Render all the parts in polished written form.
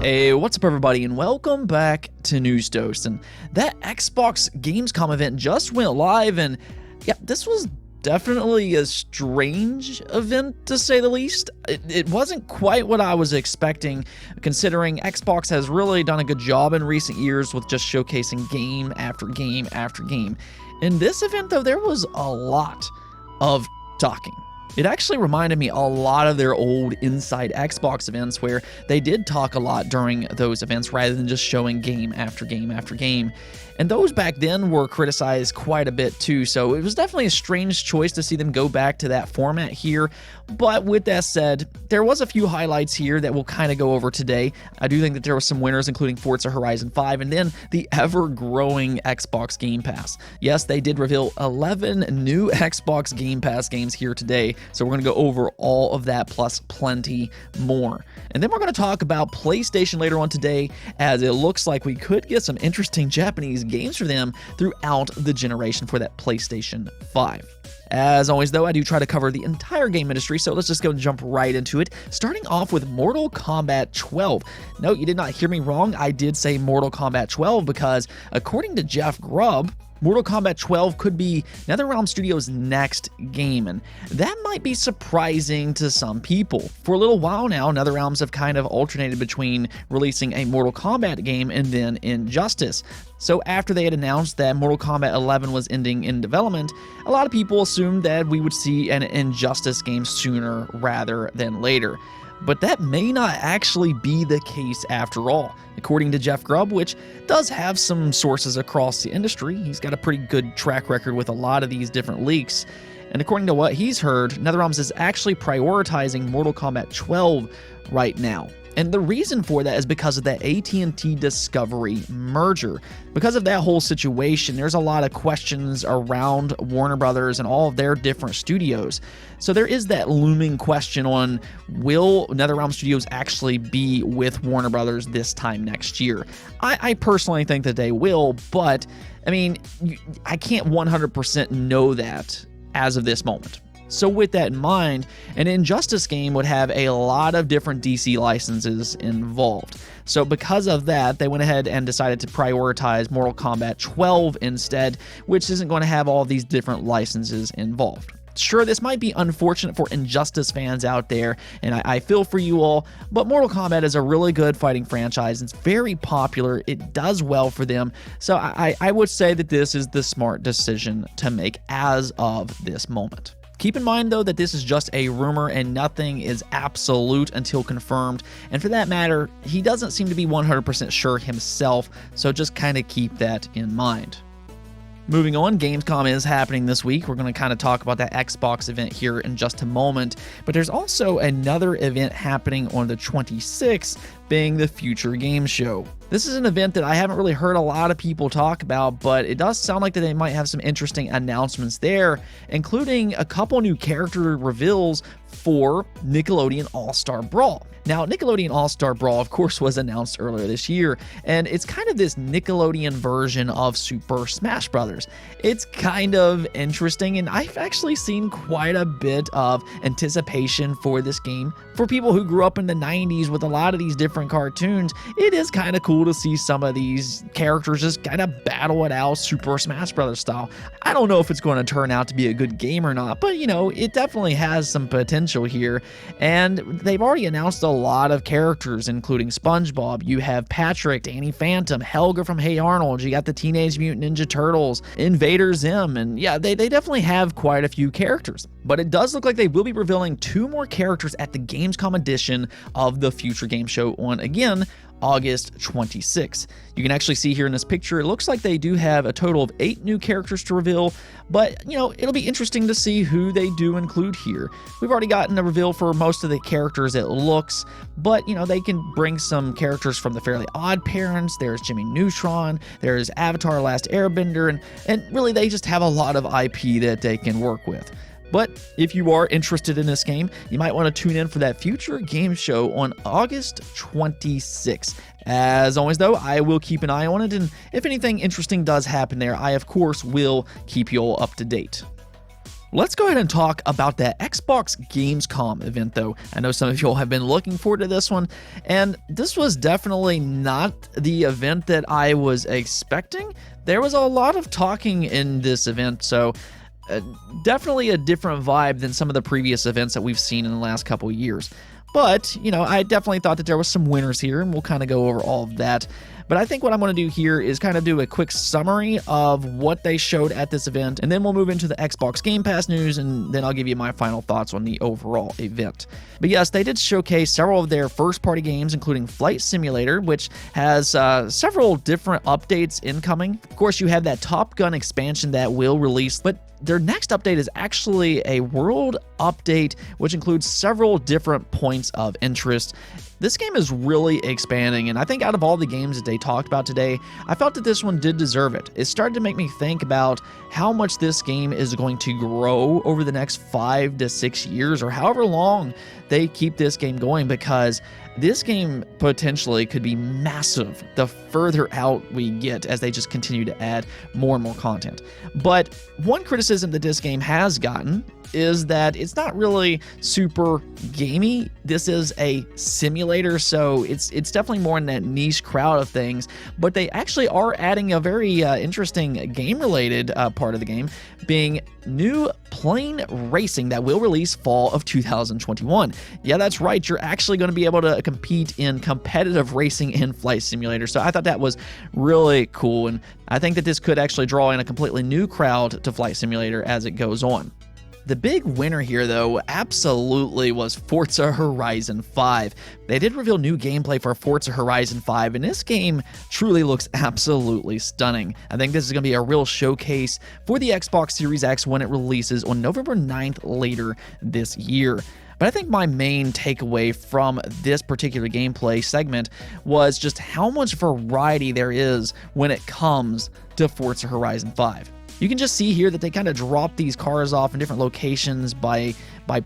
Hey, what's up everybody, and welcome back to News Toast. And that Xbox Gamescom event just went live, and yeah, this was definitely a strange event to say the least. It wasn't quite what I was expecting, considering Xbox has really done a good job in recent years with just showcasing game after game after game. In this event though, there was a lot of talking. It actually reminded me a lot of their old Inside Xbox events where they did talk a lot during those events rather than just showing game after game after game. And those back then were criticized quite a bit too, so it was definitely a strange choice to see them go back to that format here. But with that said, there was a few highlights here that we'll kind of go over today. I do think that there were some winners, including Forza Horizon 5, and then the ever-growing Xbox Game Pass. Yes, they did reveal 11 new Xbox Game Pass games here today, so we're going to go over all of that plus plenty more. And then we're going to talk about PlayStation later on today, as it looks like we could get some interesting Japanese games for them throughout the generation for that PlayStation 5. As always though, I do try to cover the entire game industry, so let's just go and jump right into it, starting off with Mortal Kombat 12. No, you did not hear me wrong, I did say Mortal Kombat 12 because, according to Jeff Grubb, Mortal Kombat 12 could be Netherrealms Studios' next game, and that might be surprising to some people. For a little while now, Netherrealms have kind of alternated between releasing a Mortal Kombat game and then Injustice. So after they had announced that Mortal Kombat 11 was ending in development, a lot of people assumed that we would see an Injustice game sooner rather than later. But that may not actually be the case after all. According to Jeff Grubb, which does have some sources across the industry, he's got a pretty good track record with a lot of these different leaks. And according to what he's heard, Netherrealms is actually prioritizing Mortal Kombat 12 right now. And the reason for that is because of that AT&T Discovery merger. Because of that whole situation, there's a lot of questions around Warner Brothers and all of their different studios. So there is that looming question on, will NetherRealm Studios actually be with Warner Brothers this time next year? I personally think that they will, but I mean, I can't 100% know that as of this moment. So with that in mind, an Injustice game would have a lot of different DC licenses involved. So because of that, they went ahead and decided to prioritize Mortal Kombat 12 instead, which isn't going to have all these different licenses involved. Sure, this might be unfortunate for Injustice fans out there, and I feel for you all, but Mortal Kombat is a really good fighting franchise. It's very popular. It does well for them. So I would say that this is the smart decision to make as of this moment. Keep in mind, though, that this is just a rumor and nothing is absolute until confirmed. And for that matter, he doesn't seem to be 100% sure himself, so just kind of keep that in mind. Moving on, Gamescom is happening this week. We're going to kind of talk about that Xbox event here in just a moment. But there's also another event happening on the 26th, being the Future Game Show. This is an event that I haven't really heard a lot of people talk about, but it does sound like that they might have some interesting announcements there, including a couple new character reveals for Nickelodeon All-Star Brawl. Now, Nickelodeon All-Star Brawl, of course, was announced earlier this year, and it's kind of this Nickelodeon version of Super Smash Bros. It's kind of interesting, and I've actually seen quite a bit of anticipation for this game. For people who grew up in the 90s with a lot of these different cartoons, it is kind of cool to see some of these characters just kind of battle it out Super Smash Bros. Style. I don't know if it's going to turn out to be a good game or not, but you know, it definitely has some potential here. And they've already announced a lot of characters, including SpongeBob. You have Patrick, Danny Phantom, Helga from Hey Arnold. You got the Teenage Mutant Ninja Turtles, Invader Zim, and yeah, they definitely have quite a few characters. But it does look like they will be revealing 2 more characters at the Gamescom edition of the Future Game Show on, again, August 26th. You can actually see here in this picture, it looks like they do have a total of 8 new characters to reveal, but, you know, it'll be interesting to see who they do include here. We've already gotten a reveal for most of the characters, it looks, but, you know, they can bring some characters from the Fairly Odd Parents, there's Jimmy Neutron, there's Avatar Last Airbender, and really they just have a lot of IP that they can work with. But if you are interested in this game, you might want to tune in for that Future Game Show on August 26th. As always, though, I will keep an eye on it, and if anything interesting does happen there, I, of course, will keep you all up to date. Let's go ahead and talk about that Xbox Gamescom event, though. I know some of you all have been looking forward to this one, and this was definitely not the event that I was expecting. There was a lot of talking in this event, so definitely a different vibe than some of the previous events that we've seen in the last couple of years. But, you know, I definitely thought that there was some winners here, and we'll kind of go over all of that. But I think what I'm going to do here is kind of do a quick summary of what they showed at this event, and then we'll move into the Xbox Game Pass news, and then I'll give you my final thoughts on the overall event. But yes, they did showcase several of their first-party games, including Flight Simulator, which has several different updates incoming. Of course, you have that Top Gun expansion that will release, but their next update is actually a world update, which includes several different points of interest. This game is really expanding, and I think out of all the games that they talked about today, I felt that this one did deserve it. It started to make me think about how much this game is going to grow over the next 5 to 6 years, or however long they keep this game going, because this game potentially could be massive the further out we get as they just continue to add more and more content. But one criticism that this game has gotten is that it's not really super gamey. This is a simulator, so it's definitely more in that niche crowd of things, but they actually are adding a very interesting game-related part of the game, being new plane racing that will release fall of 2021. Yeah, that's right. You're actually going to be able to compete in competitive racing in Flight Simulator. So I thought that was really cool, and I think that this could actually draw in a completely new crowd to Flight Simulator as it goes on. The big winner here, though, absolutely was Forza Horizon 5. They did reveal new gameplay for Forza Horizon 5, and this game truly looks absolutely stunning. I think this is going to be a real showcase for the Xbox Series X when it releases on November 9th later this year. But I think my main takeaway from this particular gameplay segment was just how much variety there is when it comes to Forza Horizon 5. You can just see here that they kind of drop these cars off in different locations by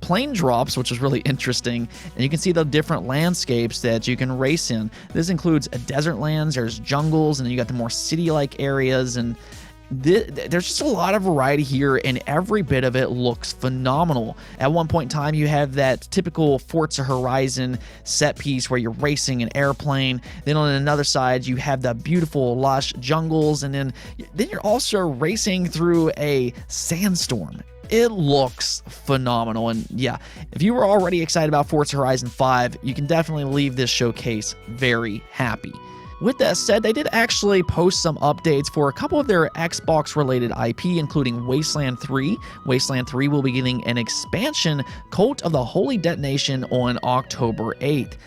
plane drops, which is really interesting. And you can see the different landscapes that you can race in. This includes desert lands, there's jungles, and then you got the more city-like areas, and there's just a lot of variety here, and every bit of it looks phenomenal. At one point in time, you have that typical Forza Horizon set piece where you're racing an airplane. Then on another side, you have the beautiful lush jungles, and then you're also racing through a sandstorm. It looks phenomenal, and yeah, if you were already excited about Forza Horizon 5, you can definitely leave this showcase very happy. With that said, they did actually post some updates for a couple of their Xbox-related IP, including Wasteland 3. Wasteland 3 will be getting an expansion, Cult of the Holy Detonation, on October 8th.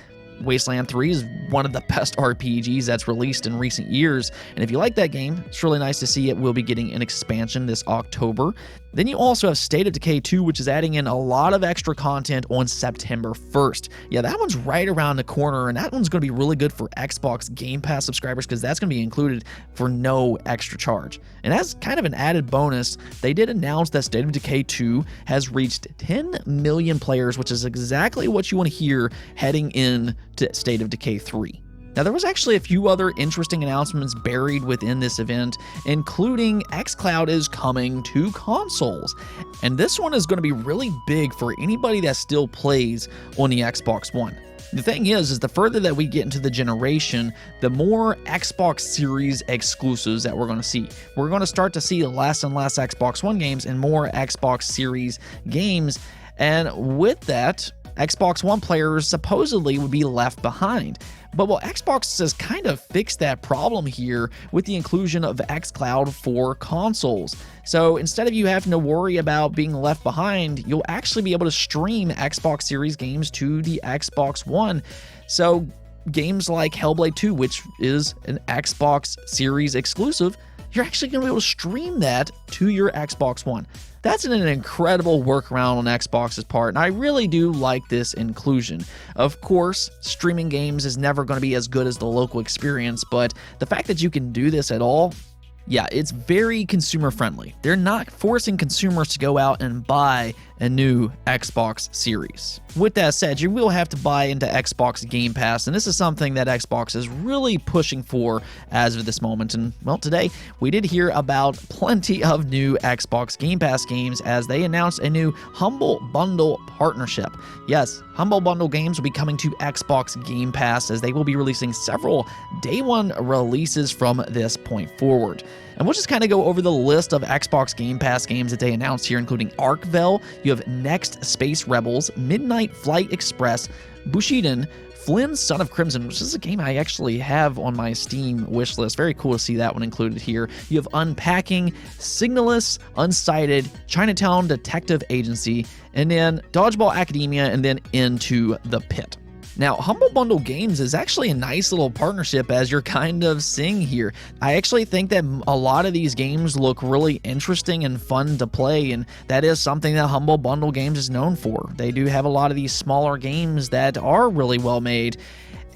Wasteland 3 is one of the best RPGs that's released in recent years, and if you like that game, it's really nice to see it will be getting an expansion this October. Then you also have State of Decay 2, which is adding in a lot of extra content on September 1st. Yeah, that one's right around the corner, and that one's going to be really good for Xbox Game Pass subscribers because that's going to be included for no extra charge. And as kind of an added bonus, they did announce that State of Decay 2 has reached 10 million players, which is exactly what you want to hear heading in to State of Decay 3. Now, there was actually a few other interesting announcements buried within this event, including XCloud is coming to consoles. And this one is going to be really big for anybody that still plays on the Xbox One. The thing is the further that we get into the generation, the more Xbox Series exclusives that we're going to see. We're going to start to see less and less Xbox One games and more Xbox Series games. And with that, Xbox One players supposedly would be left behind. But well, Xbox has kind of fixed that problem here with the inclusion of XCloud for consoles. So instead of you having to worry about being left behind, you'll actually be able to stream Xbox Series games to the Xbox One. So games like Hellblade 2, which is an Xbox Series exclusive, you're actually going to be able to stream that to your Xbox One. That's an incredible workaround on Xbox's part, and I really do like this inclusion. Of course, streaming games is never going to be as good as the local experience, but the fact that you can do this at all, Yeah, it's very consumer friendly. They're not forcing consumers to go out and buy a new Xbox Series. With that said, you will have to buy into Xbox Game Pass, and this is something that Xbox is really pushing for as of this moment. And well, today we did hear about plenty of new Xbox Game Pass games as they announced a new Humble Bundle partnership. Yes, Humble Bundle games will be coming to Xbox Game Pass as they will be releasing several day one releases from this point forward. And we'll just kind of go over the list of Xbox Game Pass games that they announced here, including Arkvale, you have Next Space Rebels, Midnight Flight Express, Bushiden, Flynn, Son of Crimson, which is a game I actually have on my Steam wishlist. Very cool to see that one included here. You have Unpacking, Signalus, Unsighted, Chinatown Detective Agency, and then Dodgeball Academia, and then Into the Pit. Now, Humble Bundle Games is actually a nice little partnership as you're kind of seeing here. I actually think that a lot of these games look really interesting and fun to play, and that is something that Humble Bundle Games is known for. They do have a lot of these smaller games that are really well made,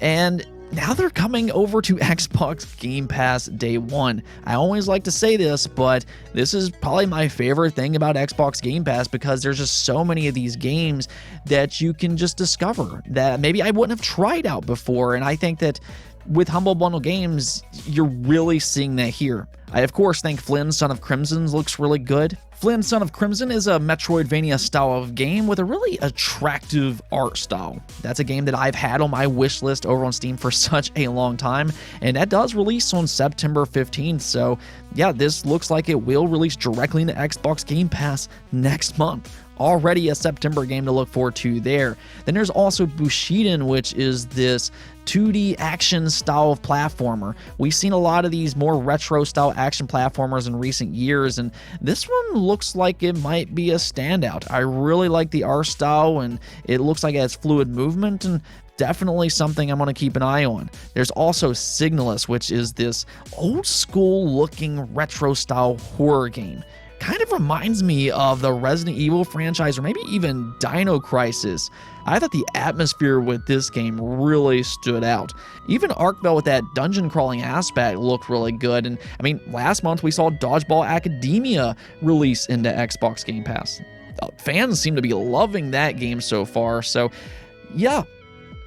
and now they're coming over to Xbox Game Pass day one. I always like to say this, but this is probably my favorite thing about Xbox Game Pass because there's just so many of these games that you can just discover that maybe I wouldn't have tried out before. And I think that with Humble Bundle Games, you're really seeing that here. I, of course, think Flynn, Son of Crimson looks really good. Flynn, Son of Crimson is a Metroidvania style of game with a really attractive art style. That's a game that I've had on my wish list over on Steam for such a long time, and that does release on September 15th, so yeah, this looks like it will release directly into Xbox Game Pass next month. Already a September game to look forward to there. Then there's also Bushiden, which is this 2D action style of platformer. We've seen a lot of these more retro style action platformers in recent years, and this one looks like it might be a standout. I really like the art style, and it looks like it has fluid movement, and definitely something I'm going to keep an eye on. There's also Signalus, which is this old school looking retro style horror game. Kind of reminds me of the Resident Evil franchise or maybe even Dino Crisis. I thought the atmosphere with this game really stood out. Even Arkvale with that dungeon crawling aspect looked really good. And I mean, last month we saw Dodgeball Academia release into Xbox Game Pass. Fans seem to be loving that game so far. So yeah,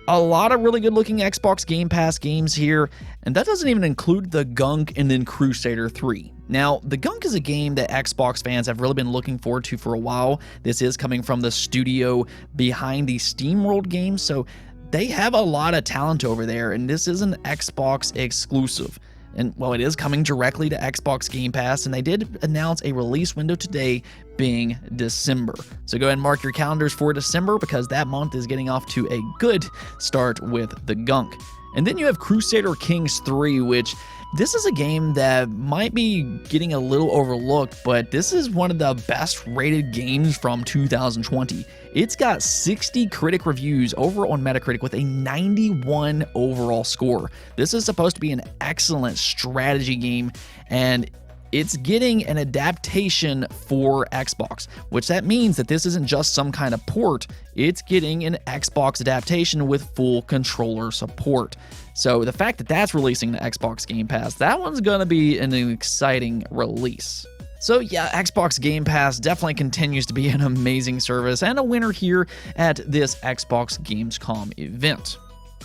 a lot of really good looking Xbox Game Pass games here. And that doesn't even include The Gunk and then Crusader 3. Now, The Gunk is a game that Xbox fans have really been looking forward to for a while. This is coming from the studio behind the SteamWorld games, so they have a lot of talent over there, and this is an Xbox exclusive. And, well, it is coming directly to Xbox Game Pass, and they did announce a release window today being December. So go ahead and mark your calendars for December because that month is getting off to a good start with The Gunk. And then you have Crusader Kings 3, which this is a game that might be getting a little overlooked, but this is one of the best rated games from 2020. It's got 60 critic reviews over on Metacritic with a 91 overall score. This is supposed to be an excellent strategy game, and it's getting an adaptation for Xbox, which that means that this isn't just some kind of port, it's getting an Xbox adaptation with full controller support. So the fact that that's releasing to Xbox Game Pass, that one's gonna be an exciting release. So yeah, Xbox Game Pass definitely continues to be an amazing service and a winner here at this Xbox Gamescom event.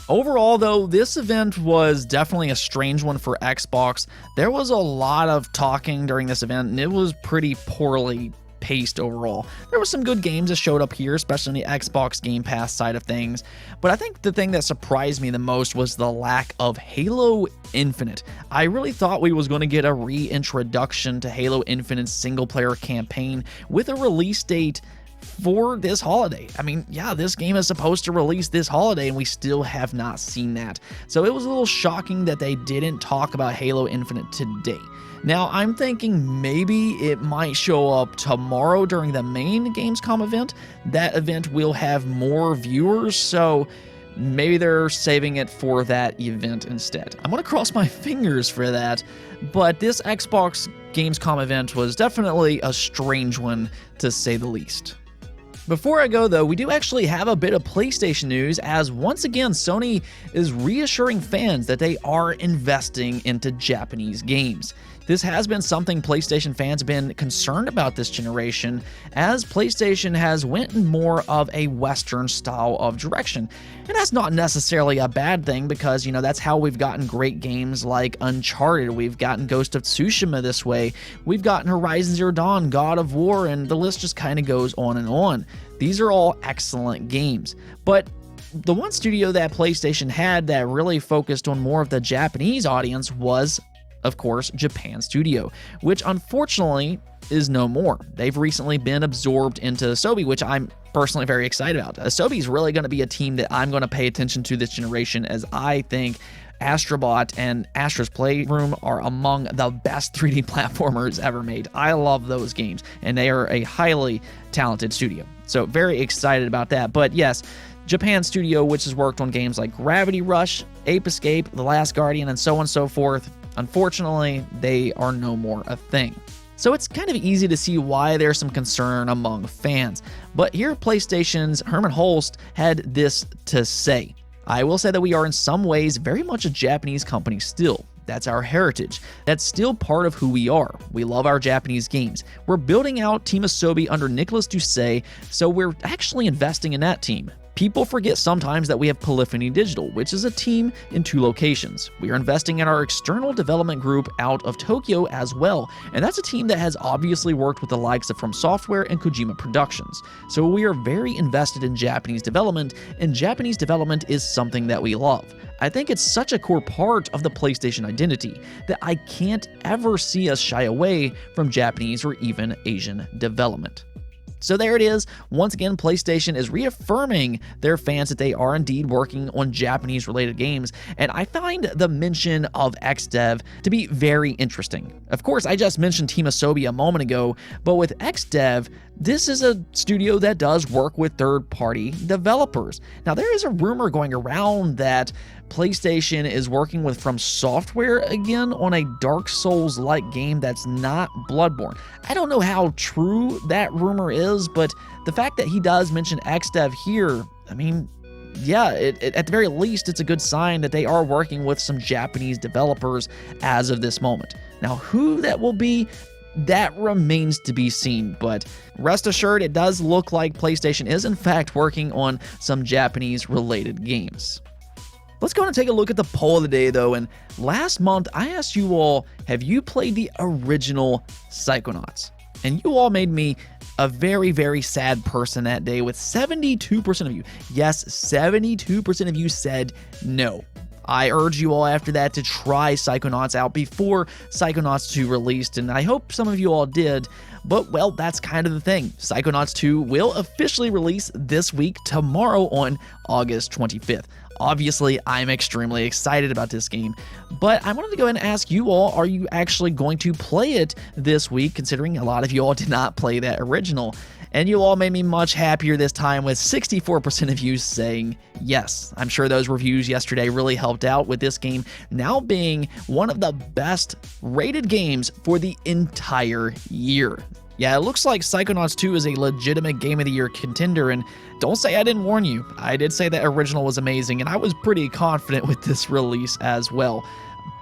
Overall, though, this event was definitely a strange one for Xbox. There was a lot of talking during this event, and it was pretty poorly paced overall. There were some good games that showed up here, especially on the Xbox Game Pass side of things, but I think the thing that surprised me the most was the lack of Halo Infinite. I really thought we was going to get a reintroduction to Halo Infinite's single-player campaign with a release date for this holiday. I mean, yeah, this game is supposed to release this holiday and we still have not seen that. So it was a little shocking that they didn't talk about Halo Infinite today. Now, I'm thinking maybe it might show up tomorrow during the main Gamescom event. That event will have more viewers, so maybe they're saving it for that event instead. I'm going to cross my fingers for that, but this Xbox Gamescom event was definitely a strange one, to say the least. Before I go, though, we do actually have a bit of PlayStation news, as once again Sony is reassuring fans that they are investing into Japanese games. This has been something PlayStation fans have been concerned about this generation, as PlayStation has went in more of a Western style of direction. And that's not necessarily a bad thing, because, you know, that's how we've gotten great games like Uncharted, we've gotten Ghost of Tsushima this way, we've gotten Horizon Zero Dawn, God of War, and the list just kind of goes on and on. These are all excellent games. But the one studio that PlayStation had that really focused on more of the Japanese audience was, of course, Japan Studio, which unfortunately is no more. They've recently been absorbed into Asobi, which I'm personally very excited about. Asobi is really going to be a team that I'm going to pay attention to this generation, as I think Astrobot and Astro's Playroom are among the best 3D platformers ever made. I love those games, and they are a highly talented studio. So very excited about that. But yes, Japan Studio, which has worked on games like Gravity Rush, Ape Escape, The Last Guardian, and so on and so forth, unfortunately, they are no more a thing. So it's kind of easy to see why there's some concern among fans. But here PlayStation's Herman Holst had this to say: "I will say that we are in some ways very much a Japanese company still. That's our heritage. That's still part of who we are. We love our Japanese games. We're building out Team Asobi under Nicolas Doucet, so we're actually investing in that team. People forget sometimes that we have Polyphony Digital, which is a team in 2 locations. We are investing in our external development group out of Tokyo as well, and that's a team that has obviously worked with the likes of From Software and Kojima Productions. So we are very invested in Japanese development, and Japanese development is something that we love. I think it's such a core part of the PlayStation identity that I can't ever see us shy away from Japanese or even Asian development." So there it is. Once again, PlayStation is reaffirming their fans that they are indeed working on Japanese-related games, and I find the mention of XDev to be very interesting. Of course, I just mentioned Team Asobi a moment ago, but with XDev, this is a studio that does work with third-party developers. Now, there is a rumor going around that PlayStation is working with From Software again on a Dark Souls-like game that's not Bloodborne. I don't know how true that rumor is, but the fact that he does mention XDev here, I mean, yeah, at the very least, it's a good sign that they are working with some Japanese developers as of this moment. Now, who that will be, that remains to be seen, but rest assured, it does look like PlayStation is in fact working on some Japanese-related games. Let's go and take a look at the poll of the day, though, and last month I asked you all, have you played the original Psychonauts? And you all made me a very, very sad person that day, with 72% of you, yes, 72% of you said no. I urge you all after that to try Psychonauts out before Psychonauts 2 released, and I hope some of you all did, but well, that's kind of the thing. Psychonauts 2 will officially release this week, tomorrow on August 25th. Obviously, I'm extremely excited about this game, but I wanted to go ahead and ask you all, are you actually going to play it this week, considering a lot of you all did not play that original? And you all made me much happier this time, with 64% of you saying yes. I'm sure those reviews yesterday really helped out with this game now being one of the best rated games for the entire year. Yeah, it looks like Psychonauts 2 is a legitimate Game of the Year contender, and don't say I didn't warn you. I did say that original was amazing, and I was pretty confident with this release as well.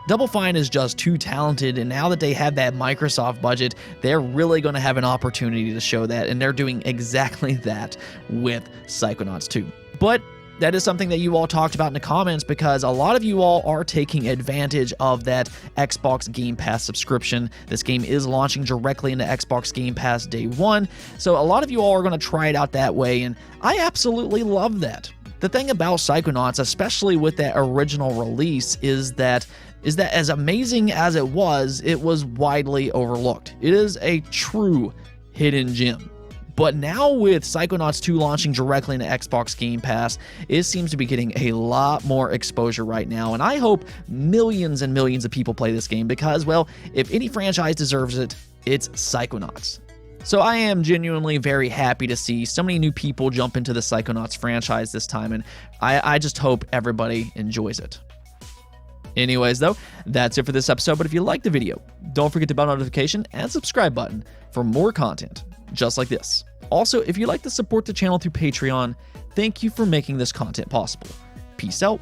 Double Fine is just too talented, and now that they have that Microsoft budget, they're really going to have an opportunity to show that, and they're doing exactly that with Psychonauts 2. But that is something that you all talked about in the comments, because a lot of you all are taking advantage of that Xbox Game Pass subscription. This game is launching directly into Xbox Game Pass day 1, so a lot of you all are going to try it out that way, and I absolutely love that. The thing about Psychonauts, especially with that original release, is that as amazing as it was widely overlooked. It is a true hidden gem. But now with Psychonauts 2 launching directly into Xbox Game Pass, it seems to be getting a lot more exposure right now, and I hope millions and millions of people play this game, because, well, if any franchise deserves it, it's Psychonauts. So I am genuinely very happy to see so many new people jump into the Psychonauts franchise this time, and I just hope everybody enjoys it. Anyways, though, that's it for this episode, but if you liked the video, don't forget the bell notification and subscribe button for more content just like this. Also, if you'd like to support the channel through Patreon, thank you for making this content possible. Peace out.